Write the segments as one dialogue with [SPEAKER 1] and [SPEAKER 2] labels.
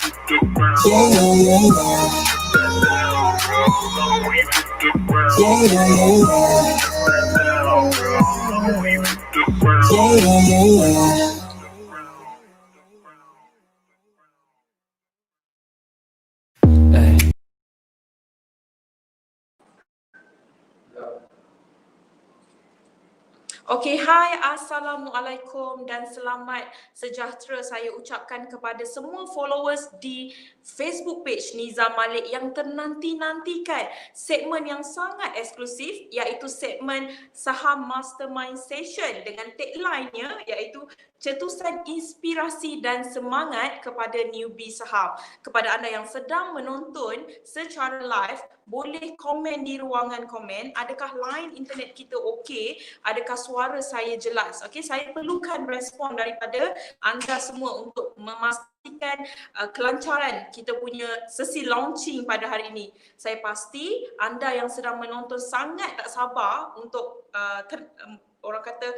[SPEAKER 1] Yeah, yeah, yeah, yeah. Yeah, yeah, yeah, yeah. Yeah, yeah, yeah, yeah.
[SPEAKER 2] Okey, hai, Assalamualaikum dan selamat sejahtera saya ucapkan kepada semua followers di Facebook page Niza Malik yang ternanti-nantikan segmen yang sangat eksklusif iaitu segmen Saham Mastermind Session dengan tagline-nya iaitu cetusan inspirasi dan semangat kepada newbie saham. Kepada anda yang sedang menonton secara live, boleh komen di ruangan komen, adakah line internet kita okey, adakah suara saya jelas. Okey, saya perlukan respon daripada anda semua untuk memastikan kelancaran kita punya sesi launching pada hari ini. Saya pasti anda yang sedang menonton sangat tak sabar untuk orang kata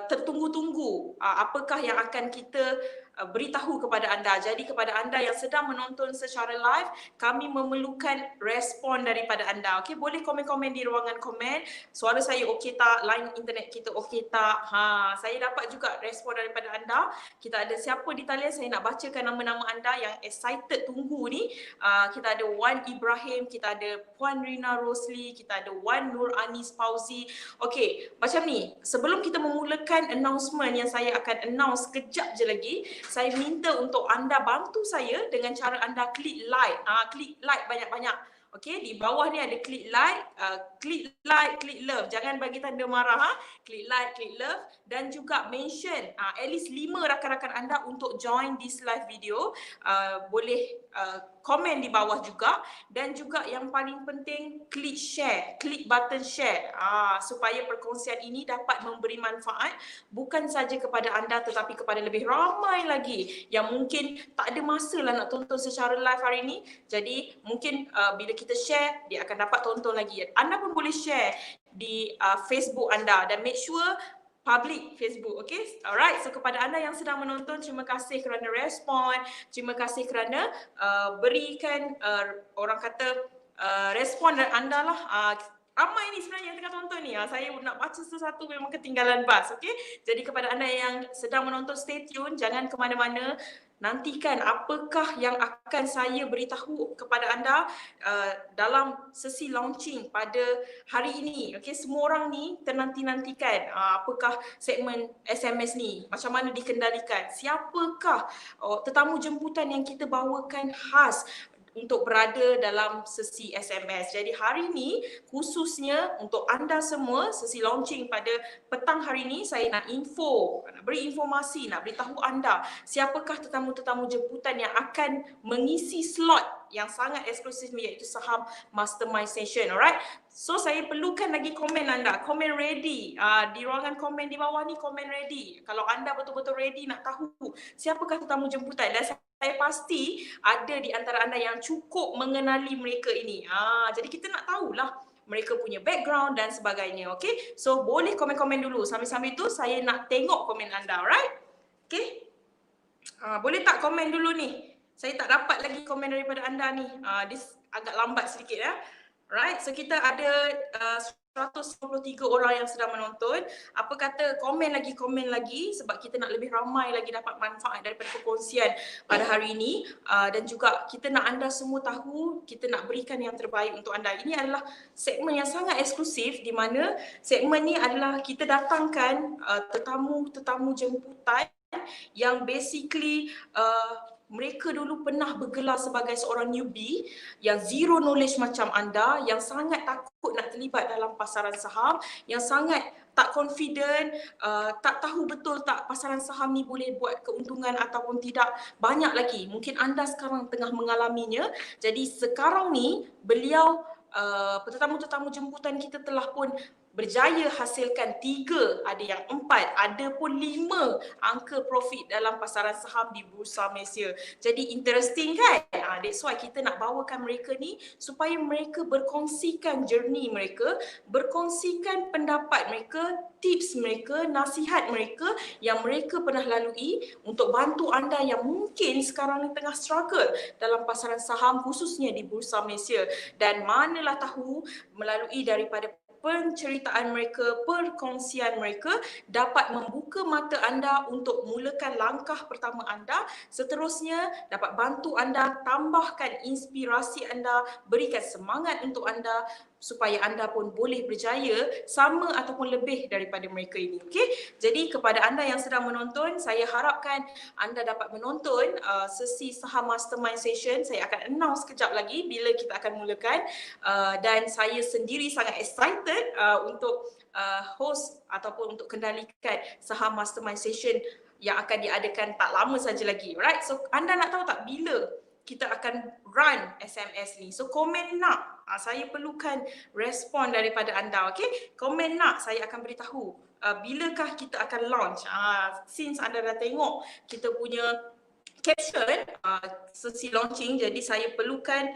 [SPEAKER 2] tertunggu-tunggu apakah yang akan kita beritahu kepada anda. Jadi kepada anda yang sedang menonton secara live, kami memerlukan respon daripada anda. Okey, boleh komen-komen di ruangan komen. Suara saya okey tak? Line internet kita okey tak? Saya dapat juga respon daripada anda. Kita ada siapa di talian, saya nak bacakan nama-nama anda yang excited tunggu ni. Kita ada Wan Ibrahim, kita ada Puan Rina Rosli, kita ada Wan Nur Anis Fauzi. Okey, macam ni, sebelum kita memulakan announcement yang saya akan announce kejap je lagi, saya minta untuk anda bantu saya dengan cara anda klik like. Klik like banyak-banyak. Okey, di bawah ni ada klik like, klik love. Jangan bagi tanda marah. Klik like, klik love dan juga mention at least 5 rakan-rakan anda untuk join this live video. Boleh komen di bawah juga dan juga yang paling penting klik share, klik button share supaya perkongsian ini dapat memberi manfaat bukan saja kepada anda tetapi kepada lebih ramai lagi yang mungkin tak ada masa lah nak tonton secara live hari ini. Jadi mungkin bila kita share, dia akan dapat tonton lagi. Anda pun boleh share di Facebook anda dan make sure public Facebook, okay? Alright, so kepada anda yang sedang menonton, terima kasih kerana respon, terima kasih kerana berikan orang kata respon dan anda lah. Ramai ni sebenarnya yang tengah tonton ni. Saya nak baca satu-satu memang ketinggalan bas, okay? Jadi kepada anda yang sedang menonton, stay tune, jangan ke mana-mana. Nantikan apakah yang akan saya beritahu kepada anda dalam sesi launching pada hari ini. Okey, semua orang ni ternanti-nantikan apakah segmen SMS ni, macam mana dikendalikan, siapakah tetamu jemputan yang kita bawakan khas untuk berada dalam sesi SMS. Jadi hari ini khususnya untuk anda semua, sesi launching pada petang hari ini, saya nak beri informasi, nak beritahu anda siapakah tetamu-tetamu jemputan yang akan mengisi slot yang sangat eksklusif iaitu Saham Mastermind Session. Alright, so saya perlukan lagi komen anda, komen ready. Di ruangan komen di bawah ni komen ready. Kalau anda betul-betul ready nak tahu siapakah tetamu jemputan, dan saya pasti ada di antara anda yang cukup mengenali mereka ini. Jadi kita nak tahulah mereka punya background dan sebagainya. Okay, so boleh komen-komen dulu. Sambil-sambil tu saya nak tengok komen anda. Alright, okay. Boleh tak komen dulu ni? Saya tak dapat lagi komen daripada anda ni. Dia agak lambat sedikit ya. Right, so kita ada 193 orang yang sedang menonton. Apa kata komen lagi sebab kita nak lebih ramai lagi dapat manfaat daripada perkongsian pada hari ini. Dan juga kita nak anda semua tahu, kita nak berikan yang terbaik untuk anda. Ini adalah segmen yang sangat eksklusif di mana segmen ni adalah kita datangkan tetamu jemputan yang basically mereka dulu pernah bergelar sebagai seorang newbie yang zero knowledge macam anda, yang sangat takut nak terlibat dalam pasaran saham, yang sangat tak confident, tak tahu betul tak pasaran saham ni boleh buat keuntungan ataupun tidak. Banyak lagi, mungkin anda sekarang tengah mengalaminya. Jadi sekarang ni beliau tetamu-tetamu jemputan kita telah pun berjaya hasilkan 3, ada yang 4, ada pun 5 angka profit dalam pasaran saham di Bursa Malaysia. Jadi interesting kan? That's why kita nak bawakan mereka ni supaya mereka berkongsikan journey mereka, berkongsikan pendapat mereka, tips mereka, nasihat mereka yang mereka pernah lalui untuk bantu anda yang mungkin sekarang ni tengah struggle dalam pasaran saham khususnya di Bursa Malaysia. Dan manalah tahu melalui daripada penceritaan mereka, perkongsian mereka dapat membuka mata anda untuk mulakan langkah pertama anda, seterusnya dapat bantu anda, tambahkan inspirasi anda, berikan semangat untuk anda supaya anda pun boleh berjaya sama ataupun lebih daripada mereka ini. Okey? Jadi kepada anda yang sedang menonton, saya harapkan anda dapat menonton sesi saham mastermind session. Saya akan announce kejap lagi bila kita akan mulakan, dan saya sendiri sangat excited untuk host ataupun untuk kendalikan saham mastermind session yang akan diadakan tak lama saja lagi. Alright? So anda nak tahu tak bila kita akan run SMS ni? So komen nak, saya perlukan respon daripada anda. Okay, komen nak, saya akan beritahu bilakah kita akan launch. Since anda dah tengok kita punya caption sesi launching, jadi saya perlukan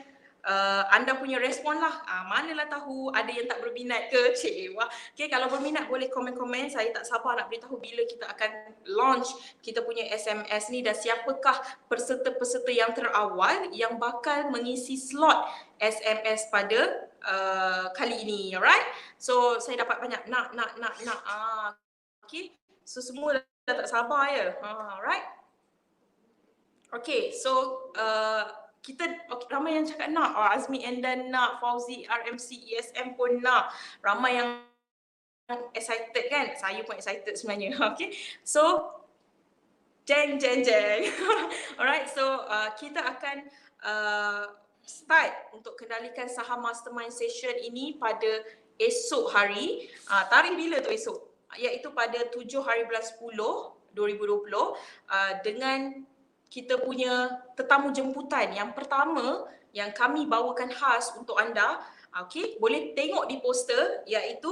[SPEAKER 2] anda punya respon lah. Manalah tahu ada yang tak berminat ke? Wah. Okay, kalau berminat boleh komen-komen. Saya tak sabar nak beritahu bila kita akan launch kita punya SMS ni dan siapakah peserta-peserta yang terawal yang bakal mengisi slot SMS pada kali ini. Alright? So saya dapat banyak nak. Okay, so semua dah tak sabar ya. Alright? Okay, so kita ramai yang cakap nak, Azmi Endan nak, Fauzi RMC ESM pun nak, ramai yang excited kan, saya pun excited sebenarnya. Okay, so jeng. Alright, so kita akan start untuk kendalikan saham mastermind session ini pada esok hari. Tarikh bila tu esok? Iaitu pada 7 hari bulan 10 2020 dengan kita punya tetamu jemputan yang pertama yang kami bawakan khas untuk anda. Okay, boleh tengok di poster, iaitu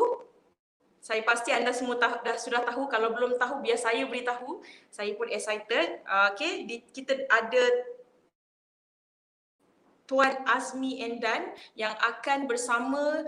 [SPEAKER 2] saya pasti anda semua sudah tahu. Kalau belum tahu biar saya beritahu. Saya pun excited. Okay, kita ada Tuan Azmi Endan yang akan bersama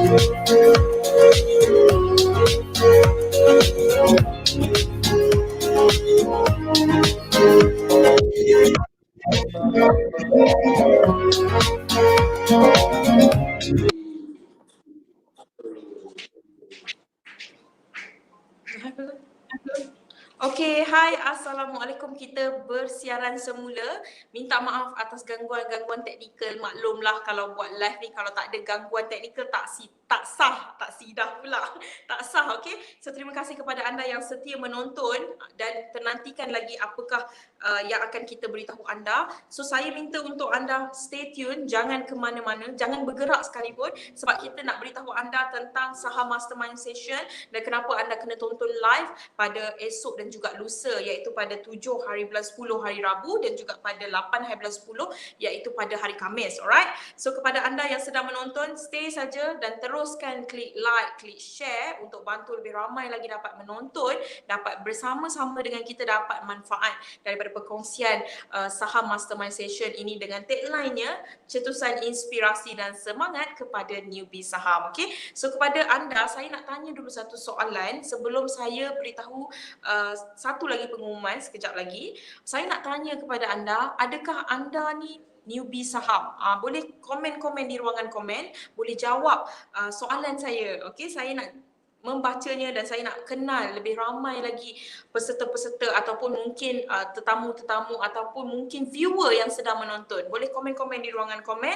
[SPEAKER 2] Okey, hai, Assalamualaikum. Kita bersiaran semula. Minta maaf atas gangguan-gangguan teknikal. Maklumlah kalau buat live ni kalau tak ada gangguan teknikal tak sah, tak sidah pula. Tak sah, okey. So terima kasih kepada anda yang setia menonton dan ternantikan lagi apakah yang akan kita beritahu anda. So saya minta untuk anda stay tune, jangan ke mana-mana, jangan bergerak sekalipun sebab kita nak beritahu anda tentang saham mastermind session dan kenapa anda kena tonton live pada esok dan juga lusa, iaitu pada 7 hari bulan 10 hari Rabu dan juga pada 8 hari bulan 10 iaitu pada hari Khamis. Alright, so kepada anda yang sedang menonton, stay saja dan teruskan klik like, klik share untuk bantu lebih ramai lagi dapat menonton, dapat bersama-sama dengan kita dapat manfaat daripada perkongsian saham mastermind session ini dengan tagline-nya cetusan inspirasi dan semangat kepada newbie saham. Okay, so kepada anda saya nak tanya dulu satu soalan sebelum saya beritahu satu lagi pengumuman sekejap lagi. Saya nak tanya kepada anda, adakah anda ni newbie saham? Boleh komen-komen di ruangan komen, boleh jawab soalan saya. Okey, saya nak membacanya dan saya nak kenal lebih ramai lagi peserta-peserta ataupun mungkin tetamu-tetamu ataupun mungkin viewer yang sedang menonton. Boleh komen-komen di ruangan komen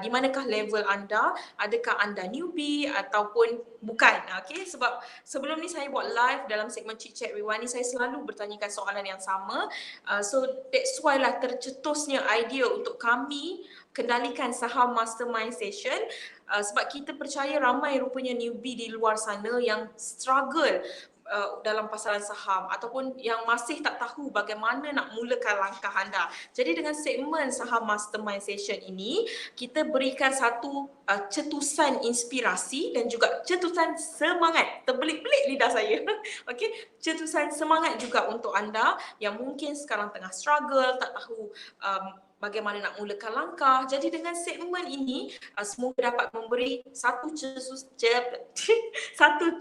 [SPEAKER 2] di manakah level anda, adakah anda newbie ataupun bukan. Okay, sebab sebelum ni saya buat live dalam segmen Chit Chat with Wani, saya selalu bertanyakan soalan yang sama. So that's why lah tercetusnya idea untuk kami kendalikan saham mastermind session sebab kita percaya ramai rupanya newbie di luar sana yang struggle dalam pasaran saham ataupun yang masih tak tahu bagaimana nak mulakan langkah anda. Jadi dengan segmen saham mastermind session ini, kita berikan satu cetusan inspirasi dan juga cetusan semangat. Terbelit-belit lidah saya. Okey, cetusan semangat juga untuk anda yang mungkin sekarang tengah struggle, tak tahu bagaimana nak mulakan langkah. Jadi dengan segmen ini semoga dapat memberi satu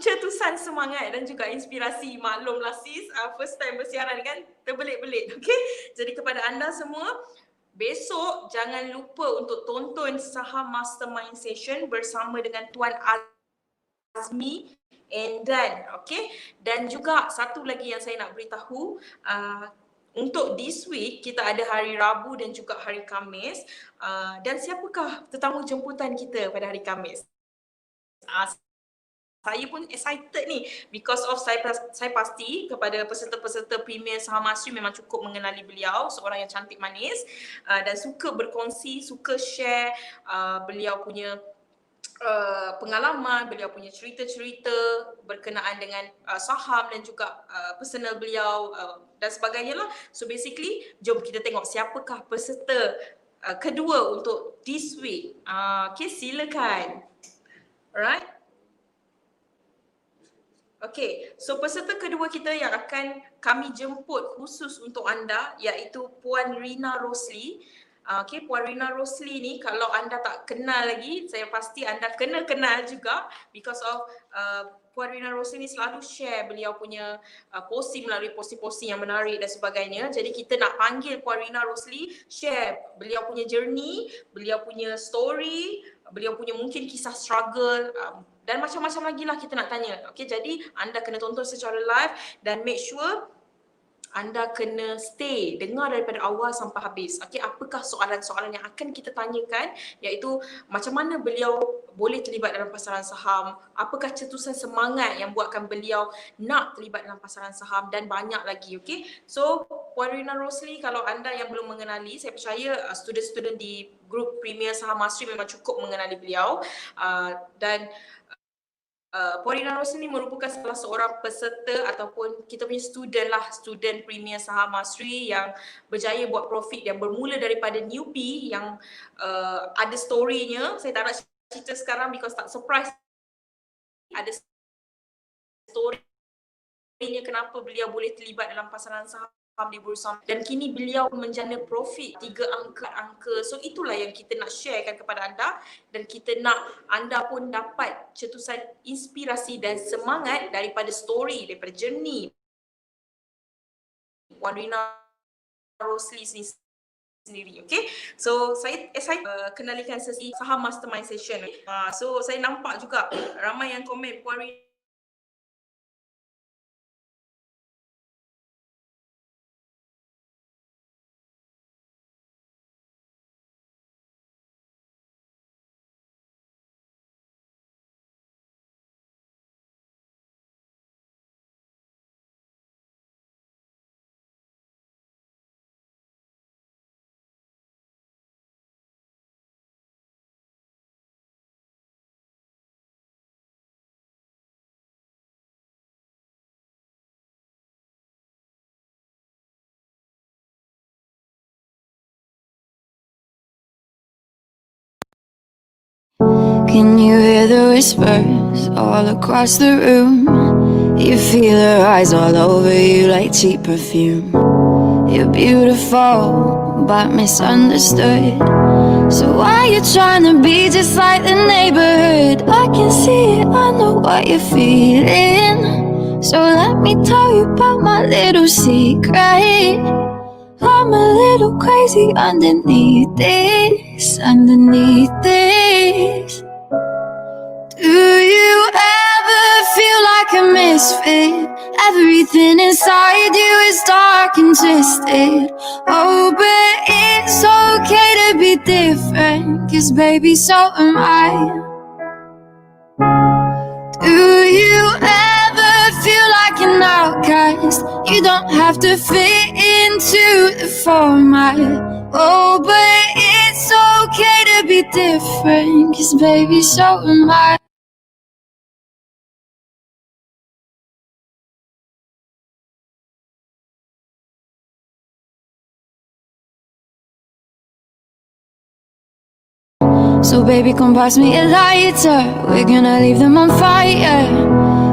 [SPEAKER 2] cetusan semangat dan juga inspirasi. Maklumlah sis, first time bersiaran kan, terbelit-belit. Okey, jadi kepada anda semua, besok jangan lupa untuk tonton saham mastermind session bersama dengan Tuan Azmi Endan. Okey, dan juga satu lagi yang saya nak beritahu, untuk this week kita ada hari Rabu dan juga hari Khamis. Dan siapakah tetamu jemputan kita pada hari Khamis? Saya pun excited ni because of saya pasti kepada peserta-peserta Premier Saham Mastery memang cukup mengenali beliau, seorang yang cantik manis dan suka berkongsi, suka share beliau punya pengalaman, beliau punya cerita-cerita berkenaan dengan saham dan juga personal beliau dan sebagainya lah. So basically, jom kita tengok siapakah peserta kedua untuk this week. Okay, silakan. Alright. Okay, so peserta kedua kita yang akan kami jemput khusus untuk anda iaitu Puan Rina Rosli. Okay, Puan Rina Rosli ni kalau anda tak kenal lagi, saya pasti anda kena kenal juga because of Puan Rina Rosli ni selalu share beliau punya posting melalui posting-posting yang menarik dan sebagainya. Jadi kita nak panggil Puan Rina Rosli share beliau punya journey, beliau punya story, beliau punya mungkin kisah struggle dan macam-macam lagi lah kita nak tanya. Okay, jadi anda kena tonton secara live dan make sure anda kena stay, dengar daripada awal sampai habis. Okay, apakah soalan-soalan yang akan kita tanyakan, iaitu macam mana beliau boleh terlibat dalam pasaran saham, apakah cetusan semangat yang buatkan beliau nak terlibat dalam pasaran saham dan banyak lagi. Okay, so Puan Rina Rosli, kalau anda yang belum mengenali, saya percaya student-student di grup Premier Saham Mastery memang cukup mengenali beliau dan Puan Rina Rosli ni merupakan salah seorang peserta ataupun kita punya student lah, student Premier Saham Mastery yang berjaya buat profit yang bermula daripada newbie yang ada story-nya. Saya tak nak cerita sekarang because tak surprise. Ada story-nya kenapa beliau boleh terlibat dalam pasaran saham di Bursa dan kini beliau menjana profit 3 angka. So itulah yang kita nak sharekan kepada anda dan kita nak anda pun dapat cetusan inspirasi dan semangat daripada story, daripada journey Puan Rina Rosli sendiri. Okay, so saya kenalikan sesi saham mastermind session. So saya nampak juga ramai yang komen Puan Rina
[SPEAKER 3] Can you hear the whispers all across the room? You feel her eyes all over you like cheap perfume. You're beautiful but misunderstood. So why you trying to be just like the neighborhood? I can see it, I know what you're feeling. So let me tell you about my little secret. I'm a little crazy underneath this, Do you ever feel like a misfit? Everything inside you is dark and twisted. Oh, but it's okay to be different, 'cause baby, so am I. Do you ever feel like an outcast? You don't have to fit into the format. Oh, but it's okay to be different, 'cause baby, so am I. So baby, come pass me a lighter. We're gonna leave them on fire.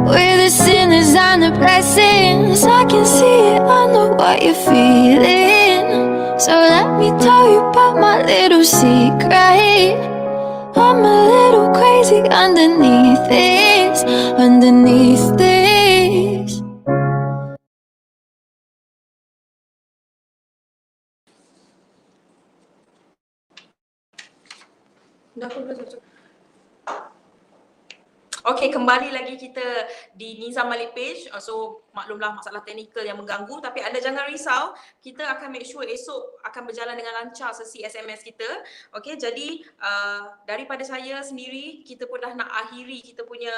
[SPEAKER 3] We're the sinners and the blessings. I can see it, I know what you're feeling. So let me tell you about my little secret. I'm a little crazy underneath this,
[SPEAKER 2] Okay, kembali lagi kita di Nizam Malik page. So maklumlah masalah teknikal yang mengganggu, tapi anda jangan risau. Kita akan make sure esok akan berjalan dengan lancar sesi SMS kita. Okay, jadi daripada saya sendiri, kita pun dah nak akhiri kita punya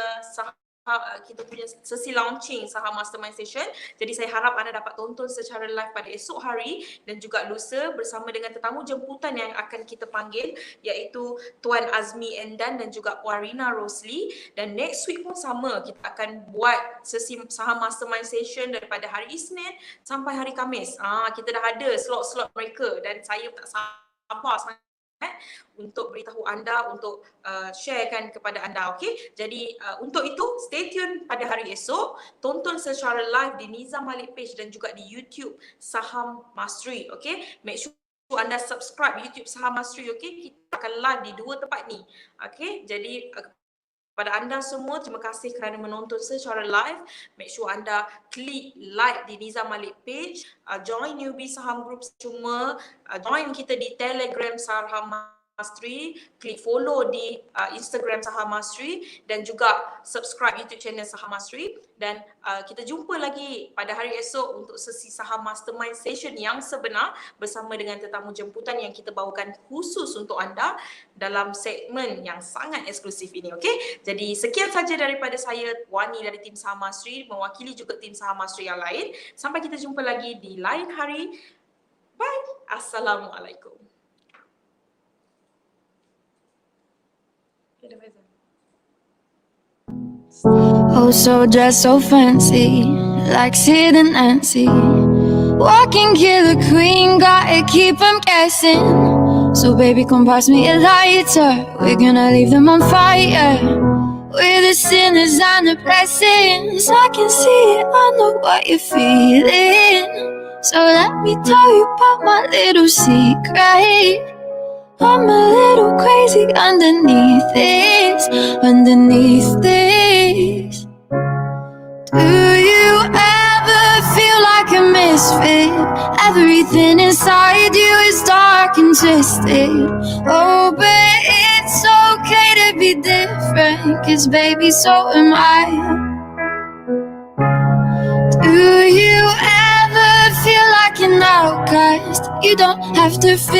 [SPEAKER 2] sesi launching saham mastermind session. Jadi saya harap anda dapat tonton secara live pada esok hari dan juga lusa bersama dengan tetamu jemputan yang akan kita panggil, iaitu Tuan Azmi Endan dan juga Puan Rina Rosli. Dan next week pun sama, kita akan buat sesi saham mastermind session daripada hari Isnin sampai hari Khamis. Kita dah ada slot-slot mereka dan saya tak sabar sangat untuk beritahu anda, untuk sharekan kepada anda. Okay, jadi untuk itu stay tune pada hari esok, tonton secara live di Nizam Malik page dan juga di YouTube Saham Mastery. Okay, make sure anda subscribe YouTube Saham Mastery. Okay, kita akan live di dua tempat ni. Okay, jadi pada anda semua, terima kasih kerana menonton secara live. Make sure anda klik like di Nizam Malik page, join newbie saham group cuma, join kita di Telegram Saham Mastery, klik follow di Instagram Saham Mastery dan juga subscribe YouTube channel Saham Mastery. Dan kita jumpa lagi pada hari esok untuk sesi saham mastermind session yang sebenar bersama dengan tetamu jemputan yang kita bawakan khusus untuk anda dalam segmen yang sangat eksklusif ini. Okay, jadi sekian saja daripada saya, Wani dari tim Saham Mastery, mewakili juga tim Saham Mastery yang lain. Sampai kita jumpa lagi di lain hari. Bye. Assalamualaikum.
[SPEAKER 3] Oh, so dressed so fancy, like Sid and Nancy. Walking killer queen, gotta keep them guessing. So baby, come pass me a lighter. We're gonna leave them on fire. We're the sinners and the blessings. I can see it, I know what you're feeling. So let me tell you about my little secret. I'm a little crazy underneath this, underneath this. Do you ever feel like a misfit? Everything inside you is dark and twisted. Oh, but it's okay to be different, 'cause baby, so am I. Do you ever feel like an outcast? You don't have to fit